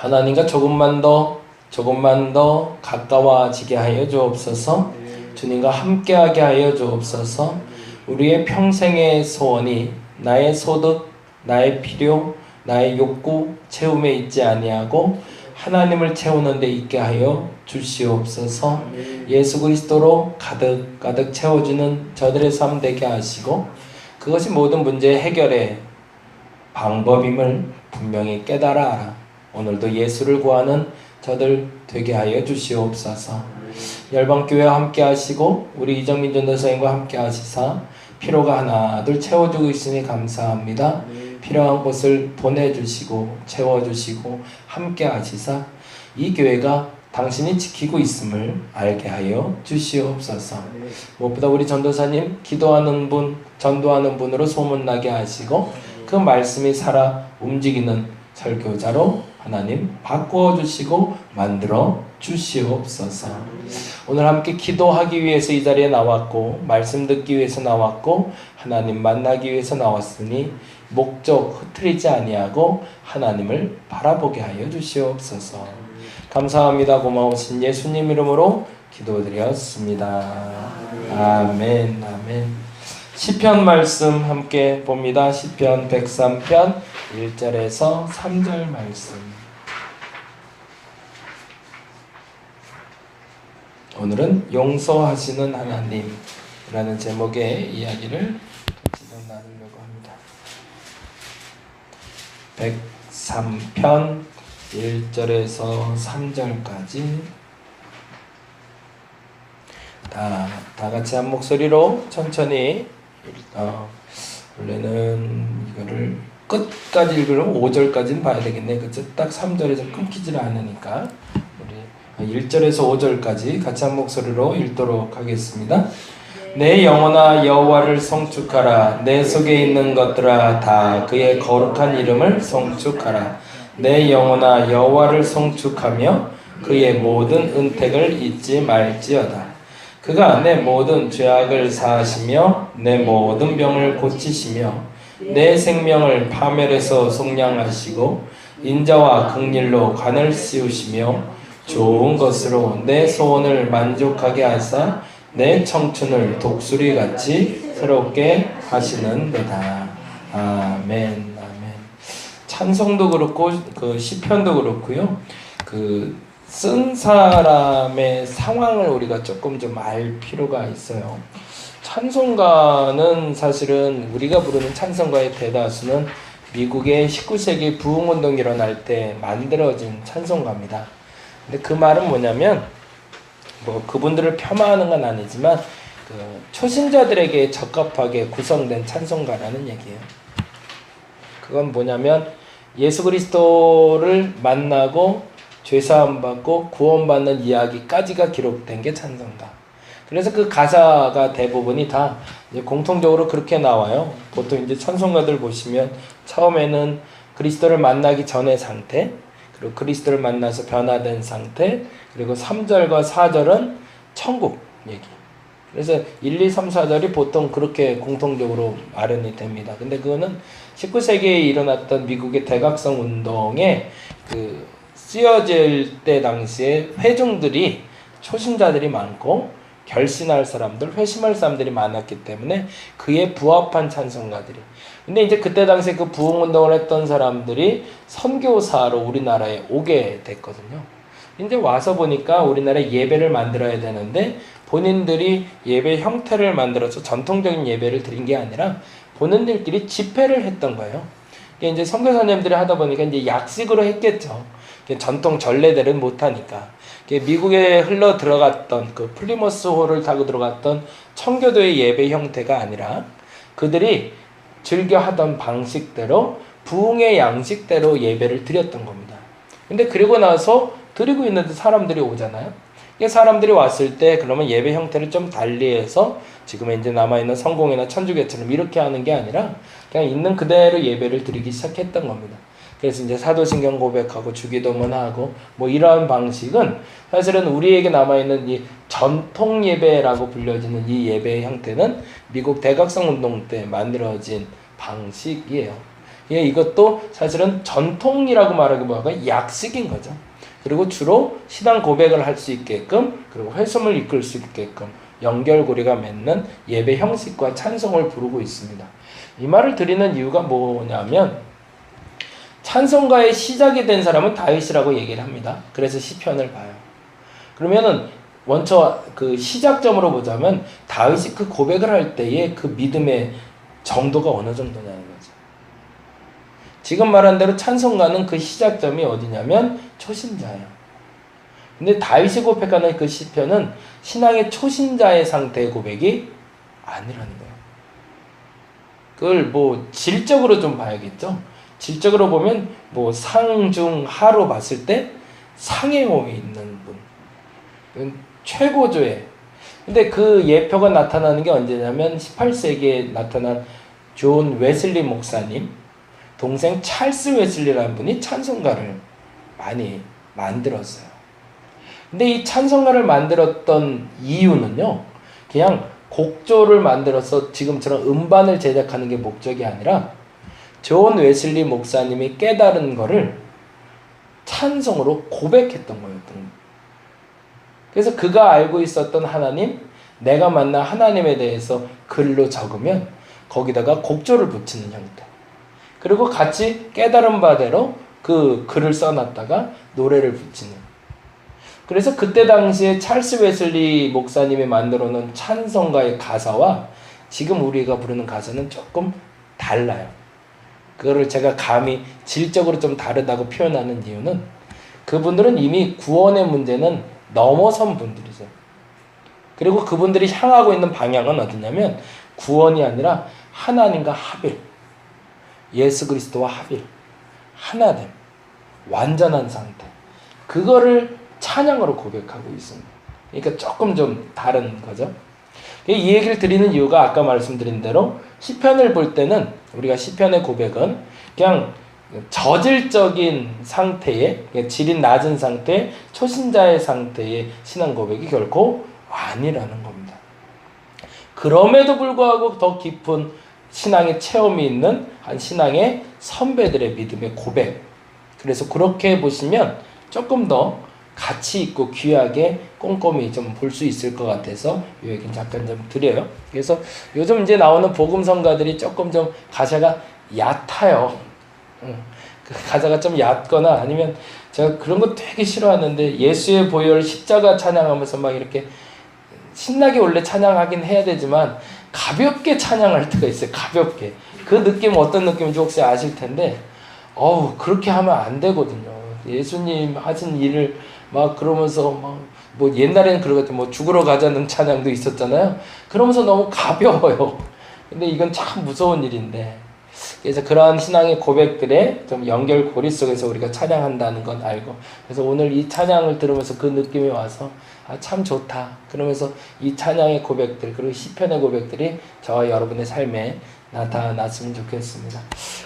하나님과 조금만 더 가까워지게 하여 주옵소서. 주님과 함께하게 하여 주옵소서. 우리의 평생의 소원이 나의 소득, 나의 필요, 나의 욕구 채움에 있지 아니하고 하나님을 채우는 데 있게 하여 주시옵소서. 예수 그리스도로 가득 채워주는 저들의 삶 되게 하시고 그것이 모든 문제의 해결의 방법임을 분명히 깨달아 알아 오늘도 예수를 구하는 저들 되게 하여 주시옵소서. 열방교회와 함께 하시고 우리 이정민 전도사님과 함께 하시사 필요가 하나둘 채워주고 있으니 감사합니다. 필요한 곳을 보내주시고 채워주시고 함께 하시사 이 교회가 당신이 지키고 있음을 알게 하여 주시옵소서. 무엇보다 우리 전도사님 기도하는 분, 전도하는 분으로 소문나게 하시고 그 말씀이 살아 움직이는 설교자로 하나님 바꾸어 주시고 만들어 주시옵소서. 오늘 함께 기도하기 위해서 이 자리에 나왔고 말씀 듣기 위해서 나왔고 하나님 만나기 위해서 나왔으니 목적 흐트리지 아니하고 하나님을 바라보게 하여 주시옵소서. 감사합니다. 고마우신 예수님 이름으로 기도드렸습니다. 아멘. 아멘. 시편 말씀 함께 봅니다. 시편 103편 1절에서 3절 말씀. 오늘은 용서하시는 하나님이라는 제목의 이야기를 같이 좀 나누려고 합니다. 103편 1절에서 3절까지 다 같이 한 목소리로 천천히 원래는 이거를 끝까지 읽으려면 5절까지는 봐야 되겠네. 그쵸? 딱 3절에서 끊기질 않으니까 우리 1절에서 5절까지 같이 한 목소리로 읽도록 하겠습니다. 내 영혼아 여호와를 송축하라. 내 속에 있는 것들아 다 그의 거룩한 이름을 송축하라. 내 영혼아 여호와를 송축하며 그의 모든 은택을 잊지 말지어다. 그가 내 모든 죄악을 사하시며 내 모든 병을 고치시며 내 생명을 파멸에서 속량하시고 인자와 긍휼로 관을 씌우시며 좋은 것으로 내 소원을 만족하게 하사 내 청춘을 독수리같이 새롭게 하시는도다. 아멘. 아멘. 찬송도 그렇고 그 시편도 그렇고요. 쓴 사람의 상황을 우리가 조금 좀 알 필요가 있어요. 찬송가는 사실은 우리가 부르는 찬송가의 대다수는 미국의 19세기 부흥운동이 일어날 때 만들어진 찬송가입니다. 근데 그 말은 뭐냐면 그분들을 폄하하는 건 아니지만 초신자들에게 적합하게 구성된 찬송가라는 얘기예요. 그건 뭐냐면 예수 그리스도를 만나고 죄사함 받고 구원받는 이야기까지가 기록된 게 찬송가. 그래서 그 가사가 대부분이 다 이제 공통적으로 그렇게 나와요. 보통 이제 찬송가들 보시면 처음에는 그리스도를 만나기 전의 상태, 그리고 그리스도를 만나서 변화된 상태, 그리고 3절과 4절은 천국 얘기. 그래서 1, 2, 3, 4절이 보통 그렇게 공통적으로 마련이 됩니다. 근데 그거는 19세기에 일어났던 미국의 대각성 운동에 쓰여질 때 당시에 회중들이 초신자들이 많고 결신할 사람들, 회심할 사람들이 많았기 때문에 그에 부합한 찬송가들이. 근데 이제 그때 당시에 그 부흥운동을 했던 사람들이 선교사로 우리나라에 오게 됐거든요. 이제 와서 보니까 우리나라에 예배를 만들어야 되는데 본인들이 예배 형태를 만들어서 전통적인 예배를 드린 게 아니라 본인들끼리 집회를 했던 거예요. 이제 선교사님들이 하다 보니까 이제 약식으로 했겠죠. 전통 전례들은 못하니까. 미국에 흘러 들어갔던 그 플리머스 홀을 타고 들어갔던 청교도의 예배 형태가 아니라 그들이 즐겨 하던 방식대로 부흥의 양식대로 예배를 드렸던 겁니다. 근데 그리고 나서 드리고 있는데 사람들이 오잖아요. 사람들이 왔을 때 그러면 예배 형태를 좀 달리해서 지금 이제 남아있는 성공회나 천주교처럼 이렇게 하는 게 아니라 그냥 있는 그대로 예배를 드리기 시작했던 겁니다. 그래서 이제 사도신경 고백하고 주기도문하고 뭐 이러한 방식은 사실은 우리에게 남아있는 이 전통 예배라고 불려지는 이 예배의 형태는 미국 대각성 운동 때 만들어진 방식이에요. 예, 이것도 사실은 전통이라고 말하기보다 약식인 거죠. 그리고 주로 신앙 고백을 할 수 있게끔, 그리고 회심을 이끌 수 있게끔 연결고리가 맺는 예배 형식과 찬송을 부르고 있습니다. 이 말을 드리는 이유가 뭐냐면, 찬송가의 시작이 된 사람은 다윗이라고 얘기를 합니다. 그래서 시편을 봐요. 그러면은 먼저 그 시작점으로 보자면, 다윗이 그 고백을 할 때의 그 믿음의 정도가 어느 정도냐는 거죠. 지금 말한 대로 찬송가는 그 시작점이 어디냐면 초신자예요. 근데 다윗이 고백하는 그 시편은 신앙의 초신자의 상태의 고백이 아니라는 거예요. 그걸 뭐 질적으로 좀 봐야겠죠. 질적으로 보면 뭐 상중하로 봤을 때 상에 있는 분, 최고조의. 근데 그 예표가 나타나는 게 언제냐면 18세기에 나타난 존 웨슬리 목사님 동생 찰스 웨슬리라는 분이 찬송가를 많이 만들었어요. 근데 이 찬송가를 만들었던 이유는요, 그냥 곡조를 만들어서 지금처럼 음반을 제작하는 게 목적이 아니라 존 웨슬리 목사님이 깨달은 거를 찬송으로 고백했던 거였던 거예요. 그래서 그가 알고 있었던 하나님, 내가 만난 하나님에 대해서 글로 적으면 거기다가 곡조를 붙이는 형태, 그리고 같이 깨달은 바대로 그 글을 써놨다가 노래를 붙이는. 그래서 그때 당시에 찰스 웨슬리 목사님이 만들어 놓은 찬송가의 가사와 지금 우리가 부르는 가사는 조금 달라요. 그거를 제가 감히 질적으로 좀 다르다고 표현하는 이유는, 그분들은 이미 구원의 문제는 넘어선 분들이세요. 그리고 그분들이 향하고 있는 방향은 어디냐면 구원이 아니라 하나님과 합일, 예수 그리스도와 합일, 하나됨, 완전한 상태, 그거를 찬양으로 고백하고 있습니다. 그러니까 조금 좀 다른 거죠. 이 얘기를 드리는 이유가 아까 말씀드린 대로 시편을 볼 때는 우리가 시편의 고백은 그냥 저질적인 상태의, 질이 낮은 상태, 초신자의 상태의 신앙 고백이 결코 아니라는 겁니다. 그럼에도 불구하고 더 깊은 신앙의 체험이 있는 한 신앙의 선배들의 믿음의 고백. 그래서 그렇게 보시면 조금 더 가치 있고 귀하게 꼼꼼히 좀 볼 수 있을 것 같아서 이 얘기는 잠깐 좀 드려요. 그래서 요즘 이제 나오는 복음성가들이 조금 좀 가사가 얕아요. 그 가사가 좀 얕거나, 아니면 제가 그런 거 되게 싫어하는데, 예수의 보혈 십자가 찬양하면서 막 이렇게 신나게 원래 찬양하긴 해야 되지만 가볍게 찬양할 때가 있어요. 가볍게. 그 느낌 어떤 느낌인지 혹시 아실 텐데, 그렇게 하면 안 되거든요. 예수님 하신 일을 막 그러면서 뭐 옛날에는 그러겠죠. 뭐 죽으러 가자는 찬양도 있었잖아요. 그러면서 너무 가벼워요. 근데 이건 참 무서운 일인데, 그래서 그러한 신앙의 고백들의 좀 연결고리 속에서 우리가 찬양한다는 건 알고, 그래서 오늘 이 찬양을 들으면서 그 느낌이 와서 참 좋다. 그러면서 이 찬양의 고백들, 그리고 시편의 고백들이 저와 여러분의 삶에 나타났으면 좋겠습니다.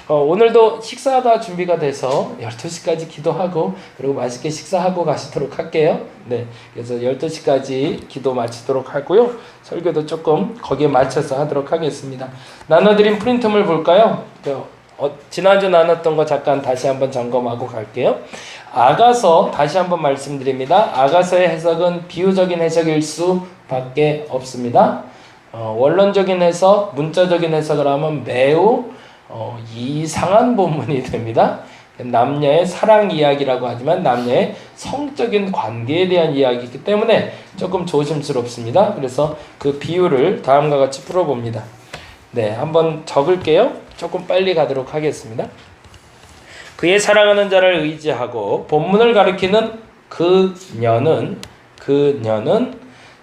오늘도 식사가 준비가 돼서 12시까지 기도하고 그리고 맛있게 식사하고 가시도록 할게요. 네, 그래서 12시까지 기도 마치도록 하고요. 설교도 조금 거기에 맞춰서 하도록 하겠습니다. 나눠드린 프린트물 볼까요? 지난주 나눴던 거 잠깐 다시 한번 점검하고 갈게요. 아가서 다시 한번 말씀드립니다. 아가서의 해석은 비유적인 해석일 수밖에 없습니다. 원론적인 해석, 문자적인 해석을 하면 매우 이상한 본문이 됩니다. 남녀의 사랑 이야기라고 하지만 남녀의 성적인 관계에 대한 이야기이기 때문에 조금 조심스럽습니다. 그래서 그 비유를 다음과 같이 풀어봅니다. 네, 한번 적을게요. 조금 빨리 가도록 하겠습니다. 그의 사랑하는 자를 의지하고, 본문을 가리키는 그녀는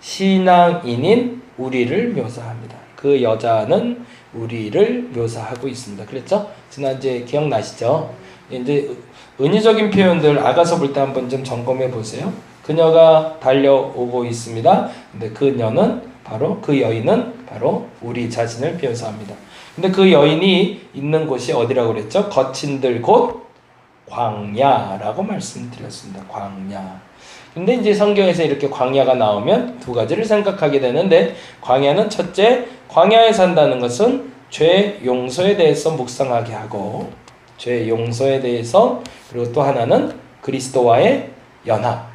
신앙인인 우리를 묘사합니다. 그 여자는 우리를 묘사하고 있습니다. 그랬죠? 지난주에 기억나시죠? 이제 은유적인 표현들 아가서 볼 때 한번 좀 점검해 보세요. 그녀가 달려오고 있습니다. 근데 그녀는 바로, 그 여인은 바로 우리 자신을 묘사합니다. 근데 그 여인이 있는 곳이 어디라고 그랬죠? 거친들 곳 광야라고 말씀드렸습니다. 광야. 근데 이제 성경에서 이렇게 광야가 나오면 두 가지를 생각하게 되는데, 광야는 첫째, 광야에 산다는 것은 죄 용서에 대해서 묵상하게 하고, 죄의 용서에 대해서, 그리고 또 하나는 그리스도와의 연합,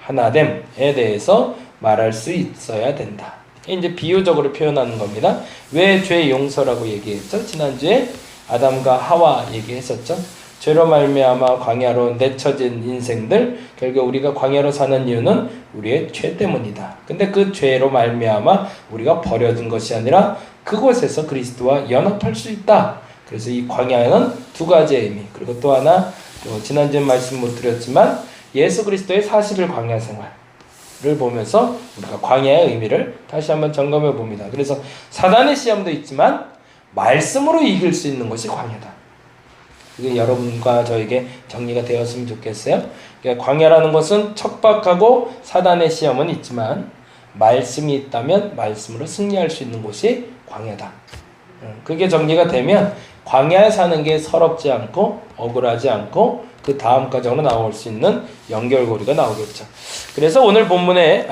하나됨에 대해서 말할 수 있어야 된다. 이제 비유적으로 표현하는 겁니다. 왜 죄의 용서라고 얘기했죠? 지난주에 아담과 하와 얘기했었죠. 죄로 말미암아 광야로 내쳐진 인생들, 결국 우리가 광야로 사는 이유는 우리의 죄 때문이다. 근데 그 죄로 말미암아 우리가 버려진 것이 아니라 그곳에서 그리스도와 연합할 수 있다. 그래서 이 광야에는 두 가지의 의미, 그리고 또 하나, 지난주에 말씀 못 드렸지만 예수 그리스도의 40일 광야 생활을 보면서 우리가 광야의 의미를 다시 한번 점검해 봅니다. 그래서 사단의 시험도 있지만 말씀으로 이길 수 있는 것이 광야다. 이게 여러분과 저에게 정리가 되었으면 좋겠어요. 그러니까 광야라는 것은 척박하고 사단의 시험은 있지만 말씀이 있다면 말씀으로 승리할 수 있는 곳이 광야다. 그게 정리가 되면 광야에 사는 게 서럽지 않고 억울하지 않고 그 다음 과정으로 나올 수 있는 연결고리가 나오겠죠. 그래서 오늘 본문에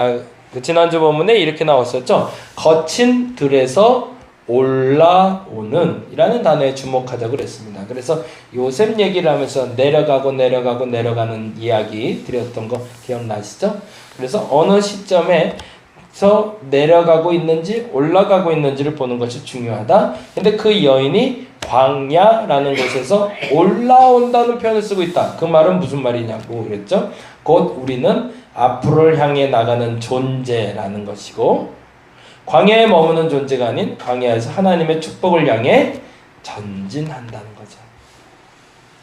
지난주 본문에 이렇게 나왔었죠. 거친 들에서 올라오는 이라는 단어에 주목하자고 그랬습니다. 그래서 요셉 얘기를 하면서 내려가는 이야기 드렸던 거 기억나시죠? 그래서 어느 시점에서 내려가고 있는지 올라가고 있는지를 보는 것이 중요하다. 근데 그 여인이 광야라는 곳에서 올라온다는 표현을 쓰고 있다. 그 말은 무슨 말이냐고 그랬죠? 곧 우리는 앞으로를 향해 나가는 존재라는 것이고, 광야에 머무는 존재가 아닌 광야에서 하나님의 축복을 향해 전진한다는 거죠.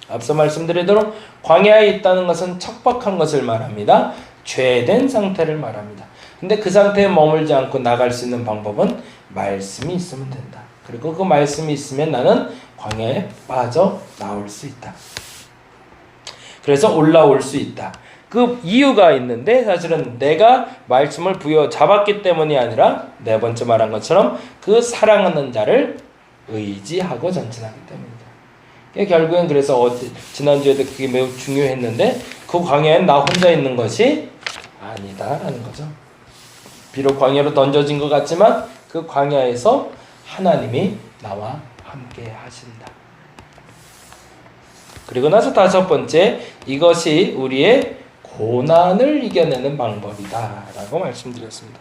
앞서 말씀드린 대로 광야에 있다는 것은 척박한 것을 말합니다. 죄된 상태를 말합니다. 근데 그 상태에 머물지 않고 나갈 수 있는 방법은 말씀이 있으면 된다. 그리고 그 말씀이 있으면 나는 광야에 빠져나올 수 있다. 그래서 올라올 수 있다. 그 이유가 있는데 사실은 내가 말씀을 부여잡았기 때문이 아니라 네 번째 말한 것처럼 그 사랑하는 자를 의지하고 전진하기 때문이다. 결국엔 그래서 지난주에도 그게 매우 중요했는데 그 광야엔 나 혼자 있는 것이 아니다라는 거죠. 비록 광야로 던져진 것 같지만 그 광야에서 하나님이 나와 함께 하신다. 그리고 나서 다섯 번째, 이것이 우리의 고난을 이겨내는 방법이다 라고 말씀드렸습니다.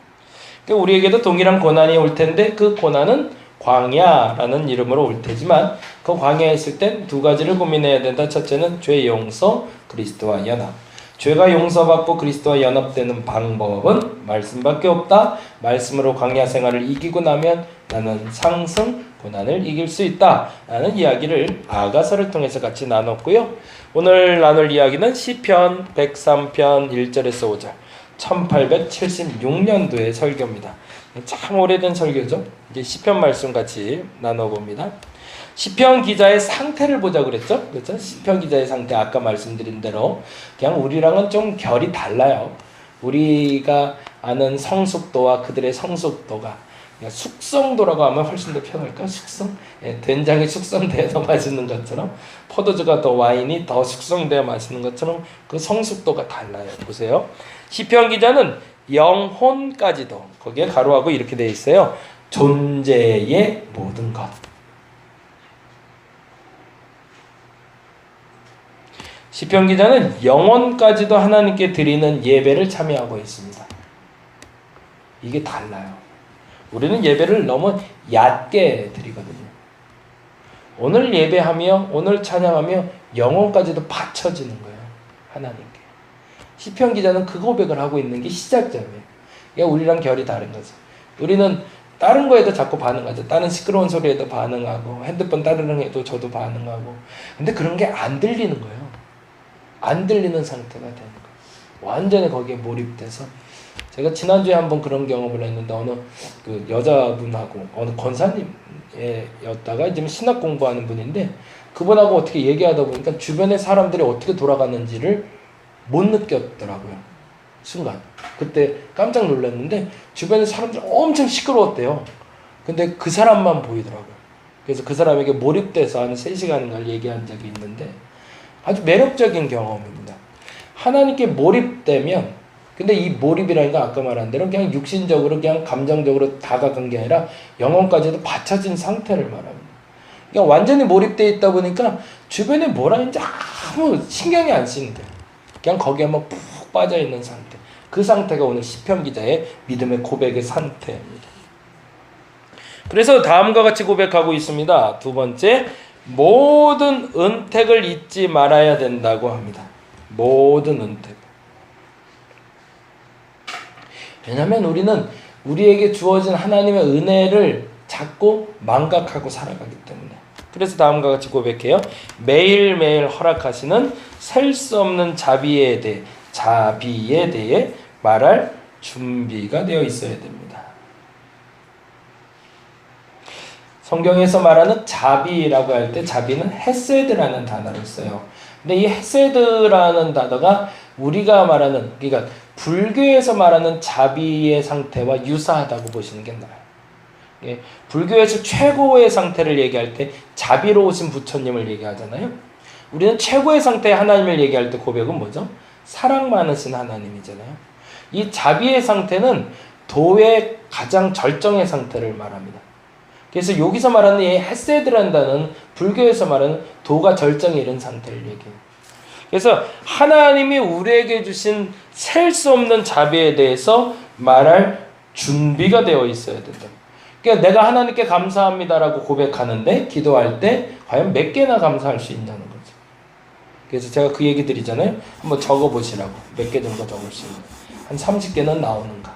그러니까 우리에게도 동일한 고난이 올 텐데 그 고난은 광야라는 이름으로 올 테지만 그 광야에 있을 땐 두 가지를 고민해야 된다. 첫째는 죄 용서, 그리스도와 연합. 죄가 용서받고 그리스도와 연합되는 방법은 말씀밖에 없다. 말씀으로 광야 생활을 이기고 나면 나는 상승, 고난을 이길 수 있다 라는 이야기를 아가서를 통해서 같이 나눴고요. 오늘 나눌 이야기는 시편 103편 1절에서 5절 1876년도의 설교입니다. 참 오래된 설교죠. 이제 시편 말씀 같이 나눠봅니다. 시편 기자의 상태를 보자 그랬죠? 그렇죠? 시편 기자의 상태, 아까 말씀드린 대로 그냥 우리랑은 좀 결이 달라요. 우리가 아는 성숙도와 그들의 성숙도가, 숙성도라고 하면 훨씬 더 편할까? 숙성? 된장이 숙성돼서 맛있는 것처럼, 포도주가 더 와인이 더 숙성돼야 맛있는 것처럼 그 성숙도가 달라요. 보세요. 시편 기자는 영혼까지도, 거기에 가로하고 이렇게 돼 있어요. 존재의 모든 것. 시편 기자는 영혼까지도 하나님께 드리는 예배를 참여하고 있습니다. 이게 달라요. 우리는 예배를 너무 얕게 드리거든요. 오늘 예배하며 오늘 찬양하며 영혼까지도 바쳐지는 거예요. 하나님께. 시편 기자는 그 고백을 하고 있는 게 시작점이에요. 그러니까 우리랑 결이 다른 거죠. 우리는 다른 거에도 자꾸 반응하죠. 다른 시끄러운 소리에도 반응하고 핸드폰 따르릉 해도 저도 반응하고. 근데 그런 게 안 들리는 거예요. 안 들리는 상태가 되는 거예요. 완전히 거기에 몰입돼서. 제가 지난주에 한번 그런 경험을 했는데 어느 그 여자분하고 어느 권사님이었다가 이제 신학 공부하는 분인데 그분하고 어떻게 얘기하다 보니까 주변의 사람들이 어떻게 돌아가는지를 못 느꼈더라고요. 순간. 그때 깜짝 놀랐는데 주변의 사람들이 엄청 시끄러웠대요. 근데 그 사람만 보이더라고요. 그래서 그 사람에게 몰입돼서 한 3시간인가 얘기한 적이 있는데 아주 매력적인 경험입니다. 하나님께 몰입되면, 근데 이 몰입이라는 건 아까 말한 대로 그냥 육신적으로 그냥 감정적으로 다가간 게 아니라 영혼까지도 받쳐진 상태를 말합니다. 그냥 완전히 몰입되어 있다 보니까 주변에 뭐라 하는지 아무 신경이 안 쓰이는 거예요. 그냥 거기에만 푹 빠져 있는 상태. 그 상태가 오늘 시편 기자의 믿음의 고백의 상태입니다. 그래서 다음과 같이 고백하고 있습니다. 두 번째, 모든 은택을 잊지 말아야 된다고 합니다. 모든 은택. 왜냐하면 우리는 우리에게 주어진 하나님의 은혜를 자꾸 망각하고 살아가기 때문에. 그래서 다음과 같이 고백해요. 매일매일 허락하시는 셀 수 없는 자비에 대해 말할 준비가 되어 있어야 됩니다. 성경에서 말하는 자비라고 할 때 자비는 헤세드라는 단어를 써요. 근데 이 헤세드라는 단어가 우리가 말하는, 그러니까 불교에서 말하는 자비의 상태와 유사하다고 보시는 게 나아요. 예, 불교에서 최고의 상태를 얘기할 때 자비로우신 부처님을 얘기하잖아요. 우리는 최고의 상태의 하나님을 얘기할 때 고백은 뭐죠? 사랑 많으신 하나님이잖아요. 이 자비의 상태는 도의 가장 절정의 상태를 말합니다. 그래서 여기서 말하는 이 헤세드라는 단어는 불교에서 말하는 도가 절정에 이른 상태를 얘기해요. 그래서 하나님이 우리에게 주신 셀 수 없는 자비에 대해서 말할 준비가 되어 있어야 된다. 그러니까 내가 하나님께 감사합니다라고 고백하는데 기도할 때 과연 몇 개나 감사할 수 있냐는 거죠. 그래서 제가 그 얘기 드리잖아요. 한번 적어보시라고. 몇 개 정도 적을 수 있는. 한 30개는 나오는가.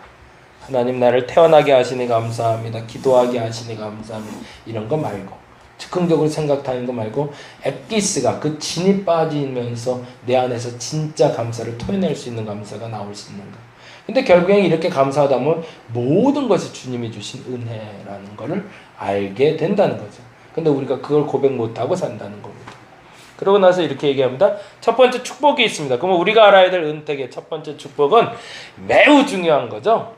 하나님 나를 태어나게 하시니 감사합니다. 기도하게 하시니 감사합니다. 이런 거 말고. 즉흥적으로 생각하는 거 말고 앱기스가 그 진이 빠지면서 내 안에서 진짜 감사를 토해낼 수 있는 감사가 나올 수 있는가. 근데 결국엔 이렇게 감사하다 보면 모든 것이 주님이 주신 은혜라는 것을 알게 된다는 거죠. 근데 우리가 그걸 고백 못하고 산다는 겁니다. 그러고 나서 이렇게 얘기합니다. 첫 번째 축복이 있습니다. 그러면 우리가 알아야 될 은택의 첫 번째 축복은 매우 중요한 거죠.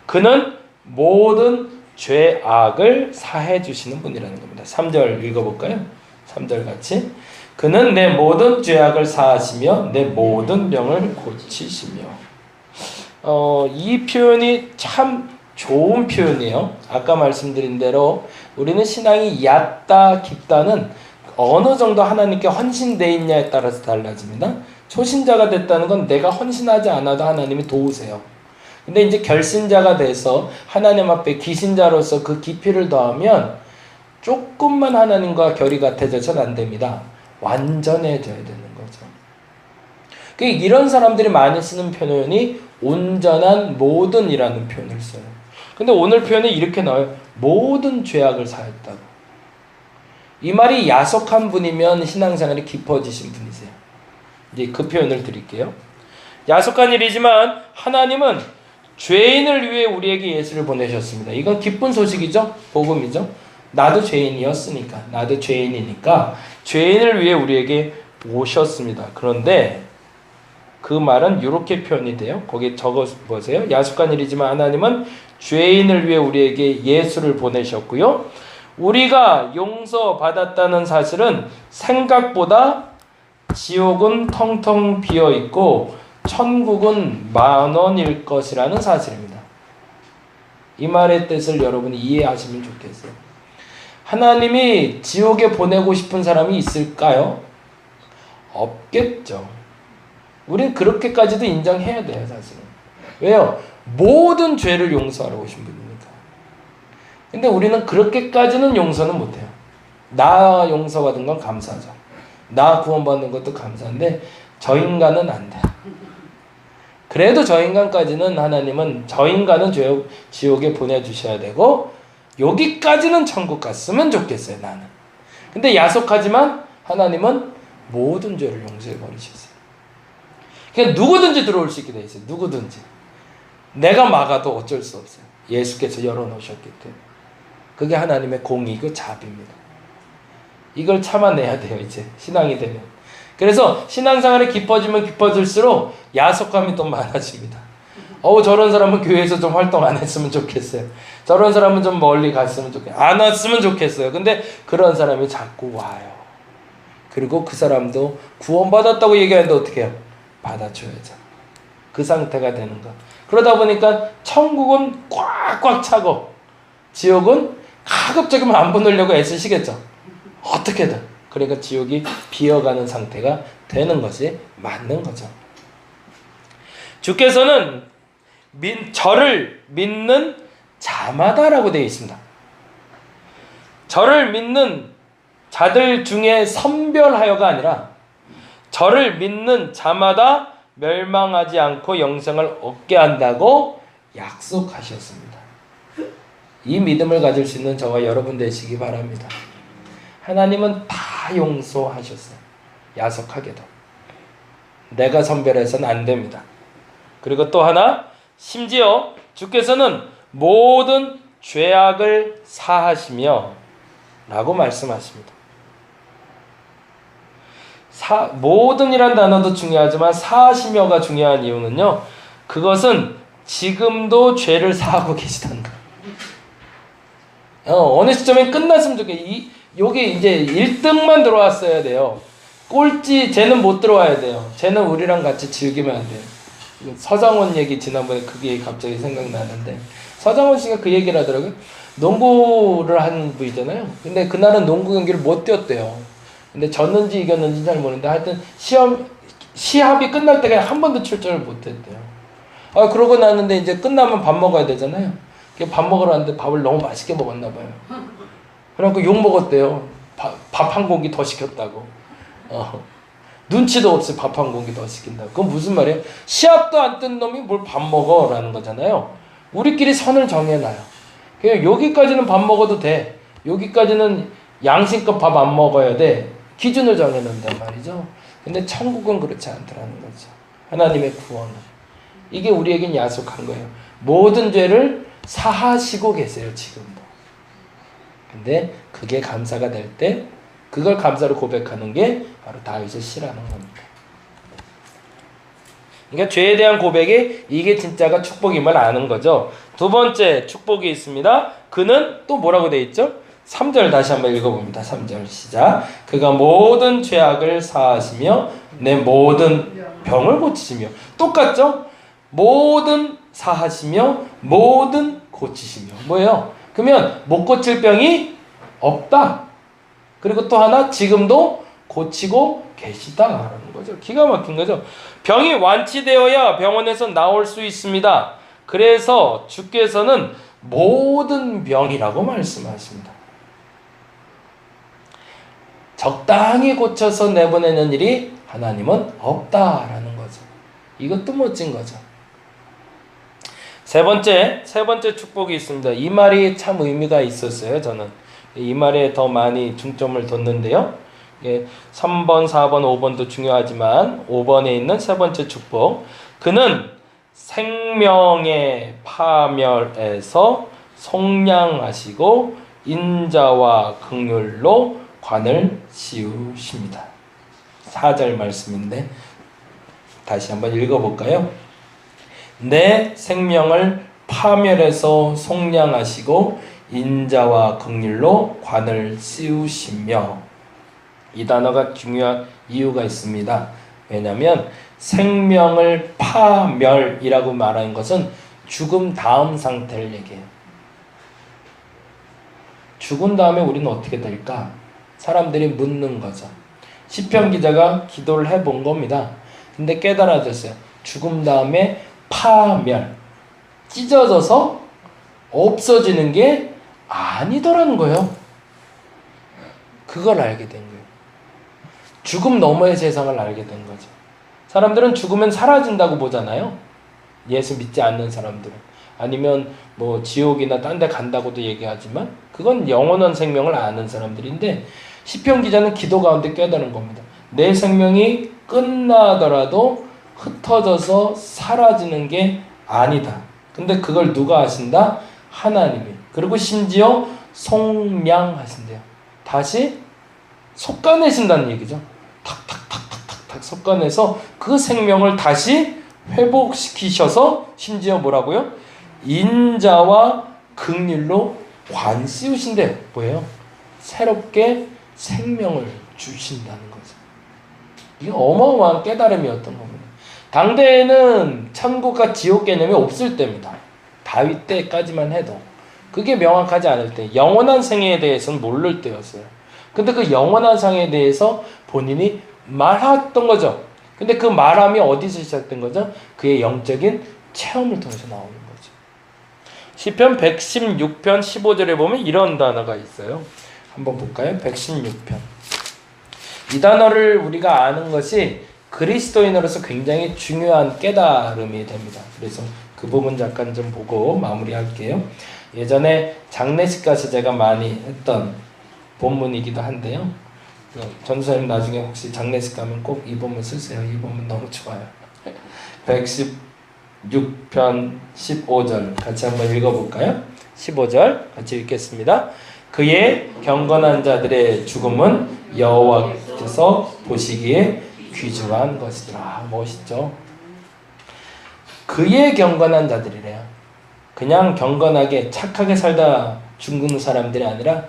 그는 모든 죄악을 사해 주시는 분이라는 겁니다. 3절 읽어볼까요? 3절 같이. 그는 내 모든 죄악을 사하시며 내 모든 병을 고치시며. 이 표현이 참 좋은 표현이에요. 아까 말씀드린 대로 우리는 신앙이 얕다 깊다는 어느 정도 하나님께 헌신되어 있냐에 따라서 달라집니다. 초신자가 됐다는 건 내가 헌신하지 않아도 하나님이 도우세요. 근데 이제 결신자가 돼서 하나님 앞에 기신자로서 그 깊이를 더하면 조금만 하나님과 결이 같아져서는 안 됩니다. 완전해져야 되는 거죠. 이런 사람들이 많이 쓰는 표현이 온전한 모든이라는 표현을 써요. 근데 오늘 표현이 이렇게 나와요. 모든 죄악을 사했다고. 이 말이 야속한 분이면 신앙생활이 깊어지신 분이세요. 이제 그 표현을 드릴게요. 야속한 일이지만 하나님은 죄인을 위해 우리에게 예수를 보내셨습니다. 이건 기쁜 소식이죠. 복음이죠. 나도 죄인이었으니까, 나도 죄인이니까 죄인을 위해 우리에게 오셨습니다. 그런데 그 말은 이렇게 표현이 돼요. 거기 적어보세요. 야속한 일이지만 하나님은 죄인을 위해 우리에게 예수를 보내셨고요. 우리가 용서받았다는 사실은 생각보다 지옥은 텅텅 비어있고 천국은 만원일 것이라는 사실입니다. 이 말의 뜻을 여러분이 이해하시면 좋겠어요. 하나님이 지옥에 보내고 싶은 사람이 있을까요? 없겠죠. 우리는 그렇게까지도 인정해야 돼요, 사실은. 왜요? 모든 죄를 용서하러 오신 분이니까. 근데 우리는 그렇게까지는 용서는 못해요. 나 용서받은 건 감사하죠. 나 구원받는 것도 감사한데 저 인간은 안 돼요. 그래도 저 인간까지는 하나님은 저 인간은 지옥에 보내주셔야 되고 여기까지는 천국 갔으면 좋겠어요, 나는. 근데 야속하지만 하나님은 모든 죄를 용서해 버리셨어요. 그냥 누구든지 들어올 수 있게 돼 있어요. 누구든지. 내가 막아도 어쩔 수 없어요. 예수께서 열어놓으셨기 때문에. 그게 하나님의 공의고 자비입니다. 이걸 참아내야 돼요, 이제 신앙이 되면. 그래서 신앙생활이 깊어지면 깊어질수록 야속함이 더 많아집니다. 저런 사람은 교회에서 좀 활동 안 했으면 좋겠어요. 저런 사람은 좀 멀리 갔으면 좋겠어요. 안 왔으면 좋겠어요. 근데 그런 사람이 자꾸 와요. 그리고 그 사람도 구원받았다고 얘기하는데 어떻게 해요? 받아줘야죠. 그 상태가 되는 거. 그러다 보니까 천국은 꽉꽉 차고 지옥은 가급적이면 안 보내려고 애쓰시겠죠. 어떻게든. 그러니까 지옥이 비어가는 상태가 되는 것이 맞는 거죠. 주께서는 저를 믿는 자마다라고 되어 있습니다. 저를 믿는 자들 중에 선별하여가 아니라 저를 믿는 자마다 멸망하지 않고 영생을 얻게 한다고 약속하셨습니다. 이 믿음을 가질 수 있는 저와 여러분 되시기 바랍니다. 하나님은 다 용서하셨어요. 야속하게도. 내가 선별해서는 안 됩니다. 그리고 또 하나, 심지어 주께서는 모든 죄악을 사하시며 라고 말씀하십니다. 모든이란 단어도 중요하지만 사하시며가 중요한 이유는요, 그것은 지금도 죄를 사하고 계시다는 거예요. 어느 시점에 끝났으면 좋겠어요. 요게 이제 1등만 들어왔어야 돼요. 꼴찌 쟤는 못 들어와야 돼요. 쟤는 우리랑 같이 즐기면 안 돼요. 서장훈 얘기 지난번에 그게 갑자기 생각나는데, 서장훈 씨가 그 얘기를 하더라고요. 농구를 한 분이잖아요. 근데 그날은 농구 경기를 못 뛰었대요. 근데 졌는지 이겼는지 잘 모르는데 하여튼 시합이 끝날 때 그냥 한 번도 출전을 못 했대요. 그러고 났는데 이제 끝나면 밥 먹어야 되잖아요. 밥 먹으러 왔는데 밥을 너무 맛있게 먹었나 봐요. 그래갖고 욕 먹었대요. 밥 한 공기 더 시켰다고. 눈치도 없이 밥 한 공기 더 시킨다고. 그건 무슨 말이에요? 시합도 안 뜬 놈이 뭘 밥 먹어 라는 거잖아요. 우리끼리 선을 정해놔요. 그냥 여기까지는 밥 먹어도 돼. 여기까지는 양심껏 밥 안 먹어야 돼. 기준을 정해놓는단 말이죠. 근데 천국은 그렇지 않더라는 거죠. 하나님의 구원은. 이게 우리에겐 약속한 거예요. 모든 죄를 사하시고 계세요, 지금도. 근데 그게 감사가 될 때 그걸 감사로 고백하는 게 바로 다윗의 시라는 겁니다. 그러니까 죄에 대한 고백이 이게 진짜가 축복임을 아는 거죠. 두 번째 축복이 있습니다. 그는 또 뭐라고 되어 있죠? 3절 다시 한번 읽어봅니다. 3절 시작. 그가 모든 죄악을 사하시며 내 모든 병을 고치시며. 똑같죠? 모든 사하시며 모든 고치시며. 뭐예요? 그러면 못 고칠 병이 없다. 그리고 또 하나 지금도 고치고 계시다라는 거죠. 기가 막힌 거죠. 병이 완치되어야 병원에서 나올 수 있습니다. 그래서 주께서는 모든 병이라고 말씀하십니다. 적당히 고쳐서 내보내는 일이 하나님은 없다라는 거죠. 이것도 멋진 거죠. 세 번째 축복이 있습니다. 이 말이 참 의미가 있었어요. 저는 이 말에 더 많이 중점을 뒀는데요. 3번, 4번, 5번도 중요하지만 5번에 있는 세 번째 축복. 그는 생명의 파멸에서 속량하시고 인자와 긍휼로 관을 씌우십니다. 4절 말씀인데 다시 한번 읽어볼까요? 내 생명을 파멸해서 속량하시고 인자와 긍휼로 관을 씌우시며. 이 단어가 중요한 이유가 있습니다. 왜냐하면 생명을 파멸이라고 말하는 것은 죽음 다음 상태를 얘기해요. 죽은 다음에 우리는 어떻게 될까? 사람들이 묻는 거죠. 시편 기자가 기도를 해본 겁니다. 근데 깨달아졌어요. 죽음 다음에 파멸, 찢어져서 없어지는 게 아니더라는 거예요. 그걸 알게 된 거예요. 죽음 너머의 세상을 알게 된 거죠. 사람들은 죽으면 사라진다고 보잖아요. 예수 믿지 않는 사람들은. 아니면 뭐 지옥이나 딴 데 간다고도 얘기하지만 그건 영원한 생명을 아는 사람들인데, 시편 기자는 기도 가운데 깨달은 겁니다. 내 생명이 끝나더라도 흩어져서 사라지는 게 아니다. 근데 그걸 누가 하신다? 하나님이. 그리고 심지어 속량하신대요. 다시 솎아내신다는 얘기죠. 탁탁탁탁탁탁 솎아내서 그 생명을 다시 회복시키셔서 심지어 뭐라고요? 인자와 긍휼로 관 씌우신대요. 뭐예요? 새롭게 생명을 주신다는 거죠. 이게 어마어마한 깨달음이었던 겁니다. 당대에는 천국과 지옥 개념이 없을 때입니다. 다윗 때까지만 해도. 그게 명확하지 않을 때, 영원한 생애에 대해서는 모를 때였어요. 근데 그 영원한 상에 대해서 본인이 말했던 거죠. 근데 그 말함이 어디서 시작된 거죠? 그의 영적인 체험을 통해서 나오는 거죠. 시편 116편 15절에 보면 이런 단어가 있어요. 한번 볼까요? 116편. 이 단어를 우리가 아는 것이 그리스도인으로서 굉장히 중요한 깨달음이 됩니다. 그래서 그 부분 잠깐 좀 보고 마무리할게요. 예전에 장례식 가서 제가 많이 했던 본문이기도 한데요. 전도사님 나중에 혹시 장례식 가면 꼭 이 본문 쓰세요. 이 본문 너무 좋아요. 116편 15절 같이 한번 읽어볼까요? 15절 같이 읽겠습니다. 그의 경건한 자들의 죽음은 여호와께서 보시기에 귀중한 것이더라. 멋있죠? 그의 경건한 자들이래요. 그냥 경건하게 착하게 살다 죽는 사람들이 아니라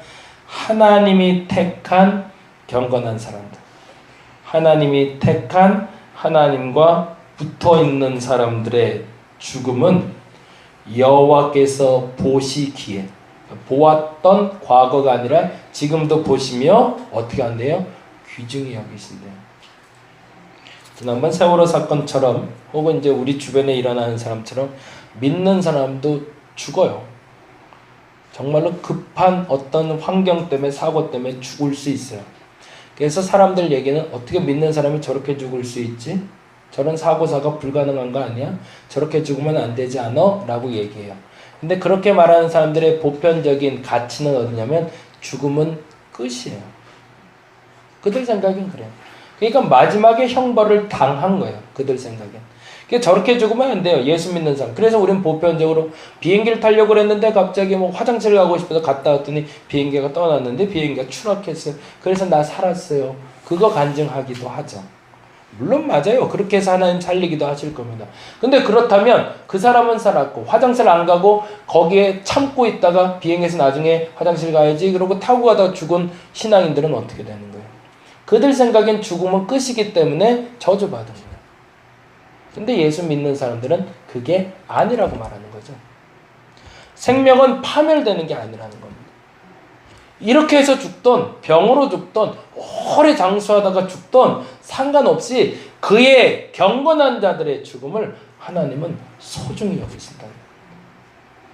하나님이 택한 경건한 사람들, 하나님이 택한 하나님과 붙어있는 사람들의 죽음은 여호와께서 보시기에, 보았던 과거가 아니라 지금도 보시며 어떻게 한대요? 귀중히 여기신대요. 지난번 세월호 사건처럼 혹은 이제 우리 주변에 일어나는 사람처럼 믿는 사람도 죽어요. 정말로 급한 어떤 환경 때문에, 사고 때문에 죽을 수 있어요. 그래서 사람들 얘기는 어떻게 믿는 사람이 저렇게 죽을 수 있지? 저런 사고사가 불가능한 거 아니야? 저렇게 죽으면 안 되지 않아? 라고 얘기해요. 근데 그렇게 말하는 사람들의 보편적인 가치는 어디냐면 죽음은 끝이에요. 그들 생각엔 그래요. 그러니까 마지막에 형벌을 당한 거예요. 그들 생각엔. 저렇게 죽으면 안 돼요. 예수 믿는 사람. 그래서 우리는 보편적으로 비행기를 타려고 그랬는데 갑자기 뭐 화장실 가고 싶어서 갔다 왔더니 비행기가 떠났는데 비행기가 추락했어요. 그래서 나 살았어요. 그거 간증하기도 하죠. 물론 맞아요. 그렇게 해서 하나님 살리기도 하실 겁니다. 근데 그렇다면 그 사람은 살았고 화장실 안 가고 거기에 참고 있다가 비행기에서 나중에 화장실 가야지 그러고 타고 가다 죽은 신앙인들은 어떻게 되는 거예요? 그들 생각엔 죽음은 끝이기 때문에 저주받은 거예요. 근데 예수 믿는 사람들은 그게 아니라고 말하는 거죠. 생명은 파멸되는 게 아니라는 겁니다. 이렇게 해서 죽던, 병으로 죽던, 오래 장수하다가 죽던 상관없이 그의 경건한 자들의 죽음을 하나님은 소중히 여기신다.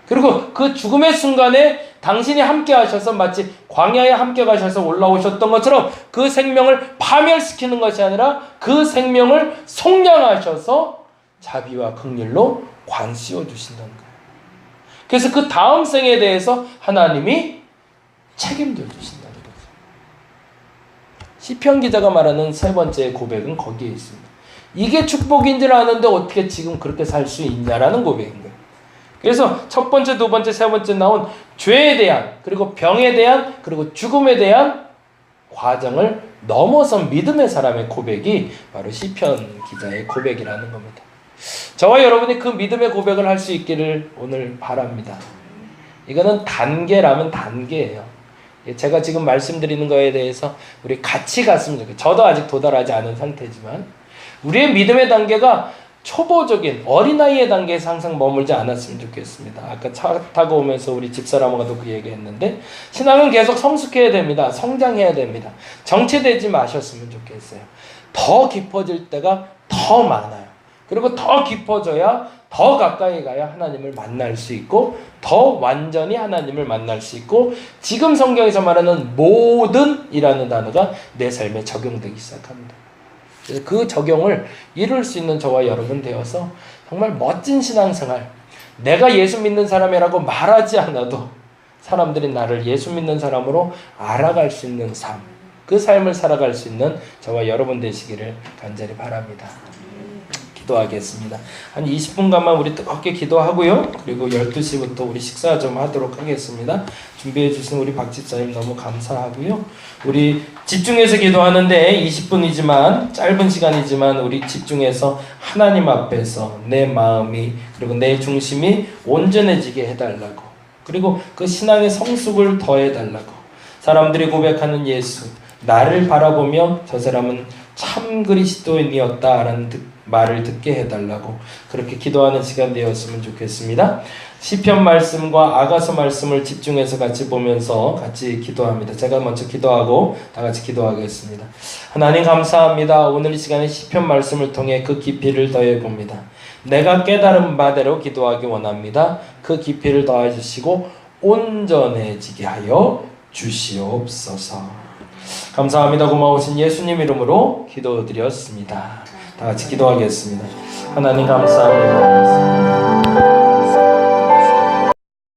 그리고 그 죽음의 순간에 당신이 함께 하셔서 마치 광야에 함께 가셔서 올라오셨던 것처럼 그 생명을 파멸시키는 것이 아니라 그 생명을 속량하셔서 자비와 긍휼로 관씌워 주신다는 거예요. 그래서 그 다음 생에 대해서 하나님이 책임져 주신다는 거죠. 시편 기자가 말하는 세 번째 고백은 거기에 있습니다. 이게 축복인 줄 아는데 어떻게 지금 그렇게 살 수 있냐라는 고백인 거예요. 그래서 첫 번째, 두 번째, 세 번째 나온 죄에 대한, 그리고 병에 대한, 그리고 죽음에 대한 과정을 넘어선 믿음의 사람의 고백이 바로 시편 기자의 고백이라는 겁니다. 저와 여러분이 그 믿음의 고백을 할 수 있기를 오늘 바랍니다. 이거는 단계라면 단계예요. 제가 지금 말씀드리는 거에 대해서 우리 같이 갔으면 좋겠어요. 저도 아직 도달하지 않은 상태지만 우리의 믿음의 단계가 초보적인 어린아이의 단계에서 항상 머물지 않았으면 좋겠습니다. 아까 차 타고 오면서 우리 집사람하고도 그 얘기했는데 신앙은 계속 성숙해야 됩니다. 성장해야 됩니다. 정체되지 마셨으면 좋겠어요. 더 깊어질 때가 더 많아요. 그리고 더 깊어져야 더 가까이 가야 하나님을 만날 수 있고 더 완전히 하나님을 만날 수 있고 지금 성경에서 말하는 모든이라는 단어가 내 삶에 적용되기 시작합니다. 그 적용을 이룰 수 있는 저와 여러분 되어서 정말 멋진 신앙생활, 내가 예수 믿는 사람이라고 말하지 않아도 사람들이 나를 예수 믿는 사람으로 알아갈 수 있는 삶, 그 삶을 살아갈 수 있는 저와 여러분 되시기를 간절히 바랍니다. 기도하겠습니다. 한 20분간만 우리 뜨겁게 기도하고요. 그리고 12시부터 우리 식사 좀 하도록 하겠습니다. 준비해 주신 우리 박 집사님 너무 감사하고요. 우리 집중해서 기도하는데 20분이지만 짧은 시간이지만 우리 집중해서 하나님 앞에서 내 마음이 그리고 내 중심이 온전해지게 해달라고, 그리고 그 신앙의 성숙을 더해달라고, 사람들이 고백하는 예수, 나를 바라보며 저 사람은 참 그리스도인이었다라는 말을 듣게 해달라고 그렇게 기도하는 시간 되었으면 좋겠습니다. 시편 말씀과 아가서 말씀을 집중해서 같이 보면서 같이 기도합니다. 제가 먼저 기도하고 다 같이 기도하겠습니다. 하나님 감사합니다. 오늘 이 시간에 시편 말씀을 통해 그 깊이를 더해 봅니다. 내가 깨달은 바대로 기도하기 원합니다. 그 깊이를 더해 주시고 온전해지게 하여 주시옵소서. 감사합니다. 고마우신 예수님 이름으로 기도드렸습니다. 다 같이 기도하겠습니다. 하나님 감사합니다.